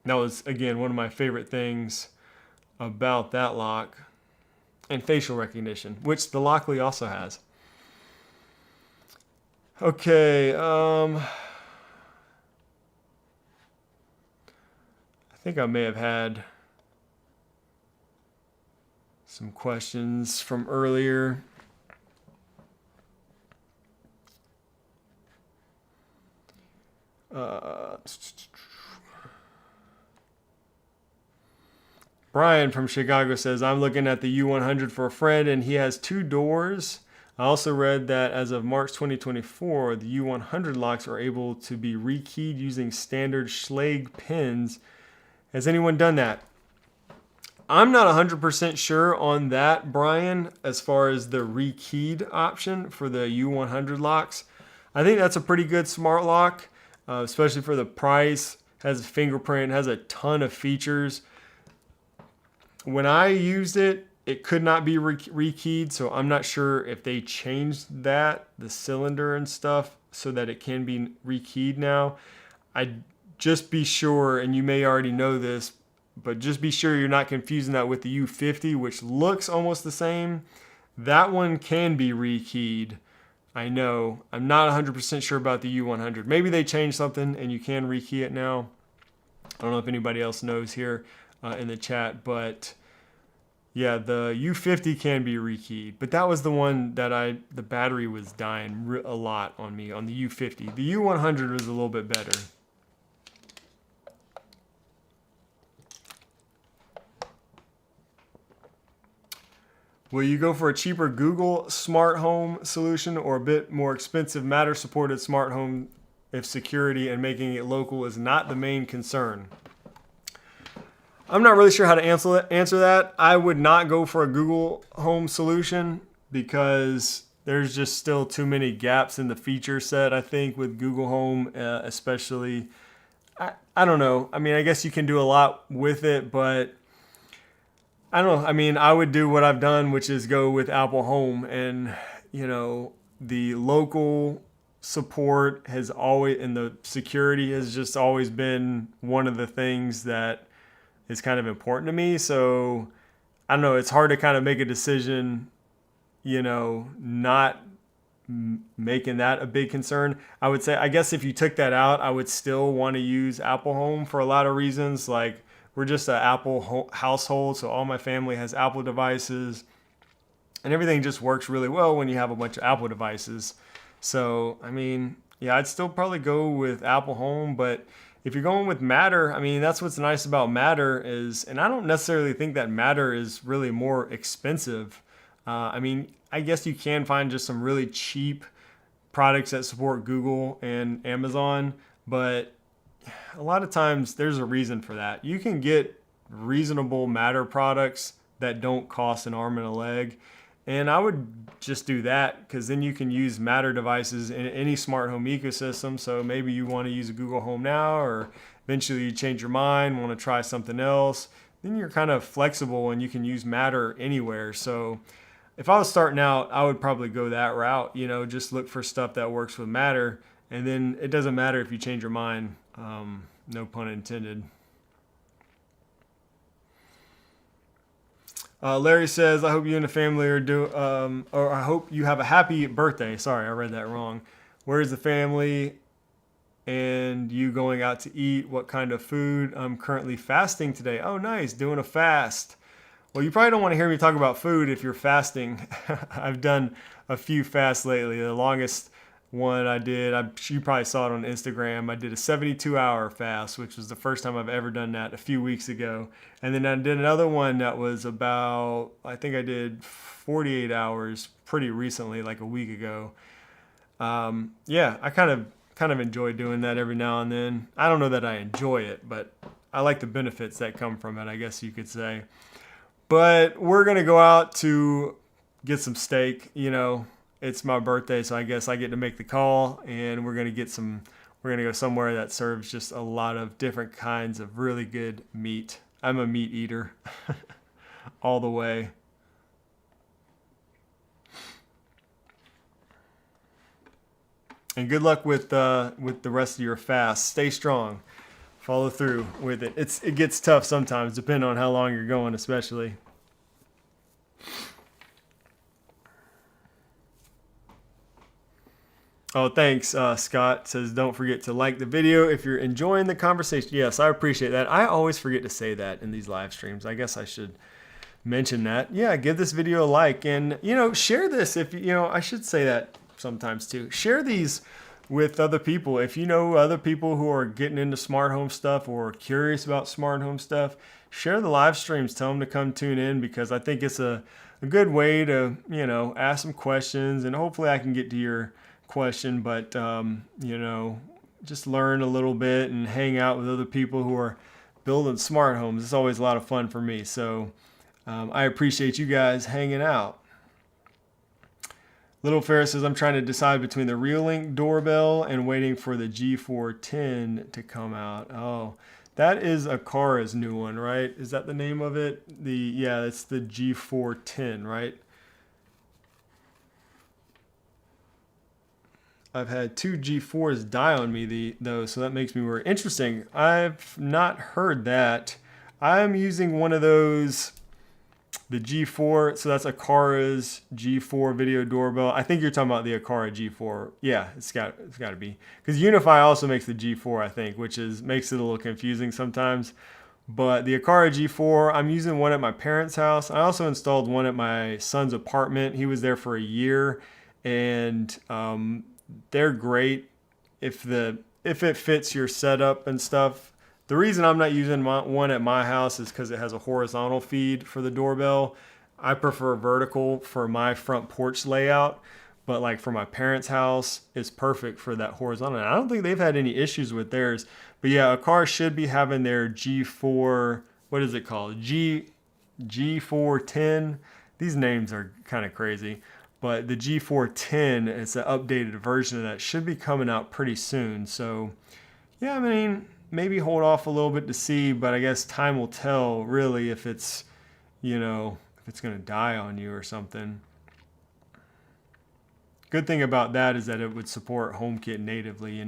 Speaker 1: That was, again, one of my favorite things about that lock. And facial recognition, which the Whatley also has. Okay. I think I may have had some questions from earlier. Brian from Chicago says, I'm looking at the U100 for a friend and he has 2 doors. I also read that as of March 2024, the U100 locks are able to be rekeyed using standard Schlage pins. Has anyone done that? I'm not 100% sure on that, Brian, as far as the rekeyed option for the U100 locks. I think that's a pretty good smart lock, especially for the price. Has a fingerprint, has a ton of features. When I used it, it could not be rekeyed, so I'm not sure if they changed that, the cylinder and stuff, so that it can be rekeyed now. I'd just be sure, and you may already know this, but just be sure you're not confusing that with the U50, which looks almost the same. That one can be rekeyed. I know. I'm not 100% sure about the U100. Maybe they changed something and you can rekey it now. I don't know if anybody else knows here in the chat, but Yeah, the U50 can be rekeyed, but that was the one that the battery was dying a lot on me on the U50. The U100 was a little bit better. Will you go for a cheaper Google smart home solution or a bit more expensive Matter supported smart home if security and making it local is not the main concern? I'm not really sure how to answer that. I would not go for a Google Home solution because there's just still too many gaps in the feature set, I think, with Google Home, especially. I don't know. I mean, I guess you can do a lot with it, but I don't know. I mean, I would do what I've done, which is go with Apple Home. And, you know, the local support has always, and the security has just always been one of the things that is kind of important to me. So I don't know, it's hard to kind of make a decision, you know, not making that a big concern. I would say, I guess if you took that out, I would still want to use Apple Home for a lot of reasons. Like, we're just an Apple household, so all my family has Apple devices, and everything just works really well when you have a bunch of Apple devices. So, I mean, yeah, I'd still probably go with Apple Home, but if you're going with Matter, I mean, that's what's nice about Matter is, and I don't necessarily think that Matter is really more expensive. I mean, I guess you can find just some really cheap products that support Google and Amazon, but a lot of times there's a reason for that. You can get reasonable Matter products that don't cost an arm and a leg. And I would just do that because then you can use Matter devices in any smart home ecosystem. So maybe you want to use a Google Home now, or eventually you change your mind, want to try something else. Then you're kind of flexible and you can use Matter anywhere. So if I was starting out, I would probably go that route. You know, just look for stuff that works with Matter. And then it doesn't matter if you change your mind. No pun intended. Larry says, I hope you and the family are or I hope you have a happy birthday. Sorry, I read that wrong. Where is the family and you going out to eat? What kind of food? I'm currently fasting today. Oh, nice. Doing a fast. Well, you probably don't want to hear me talk about food if you're fasting. I've done a few fasts lately. The longest one I did, you probably saw it on Instagram. I did a 72-hour fast, which was the first time I've ever done that a few weeks ago. And then I did another one that was about, I think I did 48 hours pretty recently, like a week ago. Yeah, I kind of enjoy doing that every now and then. I don't know that I enjoy it, but I like the benefits that come from it, I guess you could say. But we're going to go out to get some steak, you know. It's my birthday, so I guess I get to make the call, and we're going to go somewhere that serves just a lot of different kinds of really good meat. I'm a meat eater all the way. And good luck with the rest of your fast. Stay strong. Follow through with it. It gets tough sometimes, depending on how long you're going, especially. Oh, thanks, Scott says, don't forget to like the video if you're enjoying the conversation. Yes, I appreciate that. I always forget to say that in these live streams. I guess I should mention that. Yeah, give this video a like and, you know, share this if, you know, I should say that sometimes too. Share these with other people. If you know other people who are getting into smart home stuff or curious about smart home stuff, share the live streams. Tell them to come tune in because I think it's a good way to, you know, ask some questions and hopefully I can get to your question, but you know, just learn a little bit and hang out with other people who are building smart homes. It's always a lot of fun for me, so I appreciate you guys hanging out. Little Ferris says, I'm trying to decide between the Real-Link doorbell and waiting for the G410 to come out. Oh, that is Akara's new one, right? Is that the name of it? Yeah, it's the G410, right? I've had two G4s die on me though, so that makes me worry. Interesting. I've not heard that. I'm using one of those, the G4, so that's Akara's G4 video doorbell. I think you're talking about the Akara G4. Yeah, it's got to be. Because Unify also makes the G4, I think, which makes it a little confusing sometimes. But the Icara G4, I'm using one at my parents' house. I also installed one at my son's apartment. He was there for a year, and they're great if it fits your setup and stuff. The reason I'm not using one at my house is because it has a horizontal feed for the doorbell. I prefer vertical for my front porch layout, but like for my parents' house, it's perfect for that horizontal. And I don't think they've had any issues with theirs. But yeah, a car should be having their G4, what is it called? G410. These names are kind of crazy. But the G410, it's an updated version of that, should be coming out pretty soon. So yeah, I mean, maybe hold off a little bit to see, but I guess time will tell really if it's, if it's going to die on you or something. Good thing about that is that it would support HomeKit natively,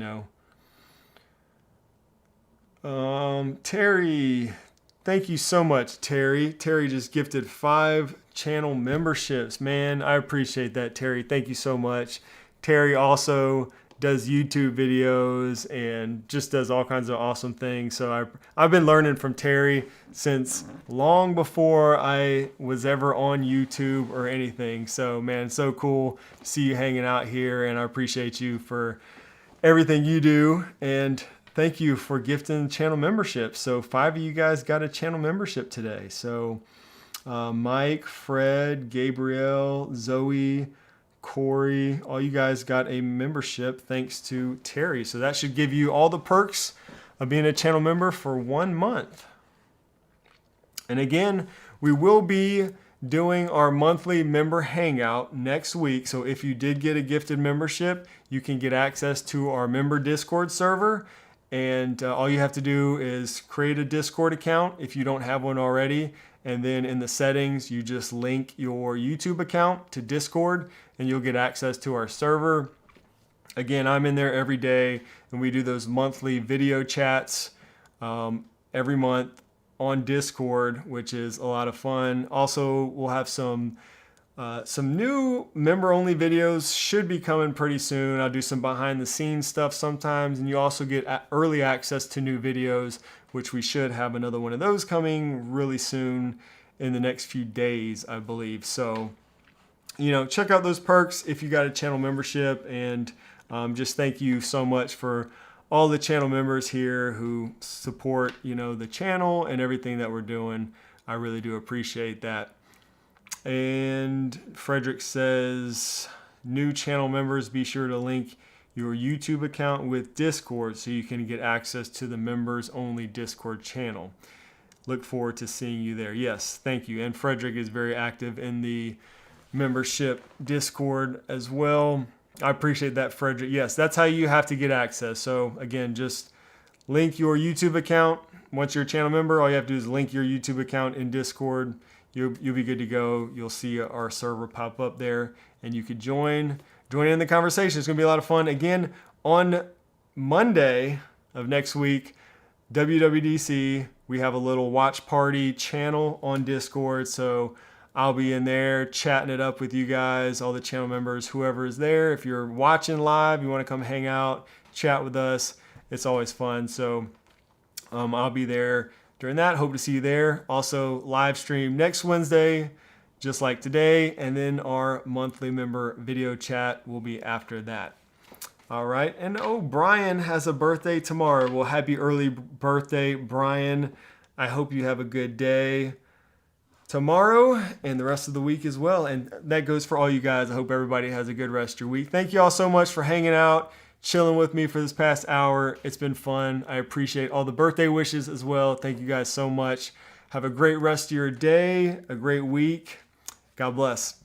Speaker 1: Terry, thank you so much, Terry. Terry just gifted 5 channel memberships. Man, I appreciate that, Terry. Thank you so much. Terry also does YouTube videos and just does all kinds of awesome things. So I've been learning from Terry since long before I was ever on YouTube or anything. So man, so cool to see you hanging out here, and I appreciate you for everything you do. And thank you for gifting channel membership. So 5 of you guys got a channel membership today. So Mike, Fred, Gabriel, Zoe, Corey, all you guys got a membership thanks to Terry. So that should give you all the perks of being a channel member for 1 month. And again, we will be doing our monthly member hangout next week. So if you did get a gifted membership, you can get access to our member Discord server. And all you have to do is create a Discord account if you don't have one already. And then in the settings, you just link your YouTube account to Discord and you'll get access to our server. Again, I'm in there every day and we do those monthly video chats every month on Discord, which is a lot of fun. Also, we'll have some new member-only videos should be coming pretty soon. I'll do some behind-the-scenes stuff sometimes, and you also get early access to new videos, which we should have another one of those coming really soon in the next few days, I believe. So, check out those perks if you got a channel membership, and just thank you so much for all the channel members here who support, the channel and everything that we're doing. I really do appreciate that. And Frederick says, new channel members, be sure to link your YouTube account with Discord so you can get access to the members only Discord channel. Look forward to seeing you there. Yes, thank you. And Frederick is very active in the membership Discord as well. I appreciate that, Frederick. Yes, that's how you have to get access. So again, just link your YouTube account. Once you're a channel member, all you have to do is link your YouTube account in Discord. You'll be good to go. You'll see our server pop up there, and you could join in the conversation. It's going to be a lot of fun. Again, on Monday of next week, WWDC, we have a little watch party channel on Discord, so I'll be in there chatting it up with you guys, all the channel members, whoever is there. If you're watching live, you want to come hang out, chat with us, it's always fun. So I'll be there during that. Hope to see you there. Also, live stream next Wednesday, just like today, and then our monthly member video chat will be after that. All right, and Brian has a birthday tomorrow. Well, happy early birthday, Brian. I hope you have a good day tomorrow and the rest of the week as well. And that goes for all you guys. I hope everybody has a good rest of your week. Thank you all so much for hanging out, chilling with me for this past hour. It's been fun. I appreciate all the birthday wishes as well. Thank you guys so much. Have a great rest of your day, a great week. God bless.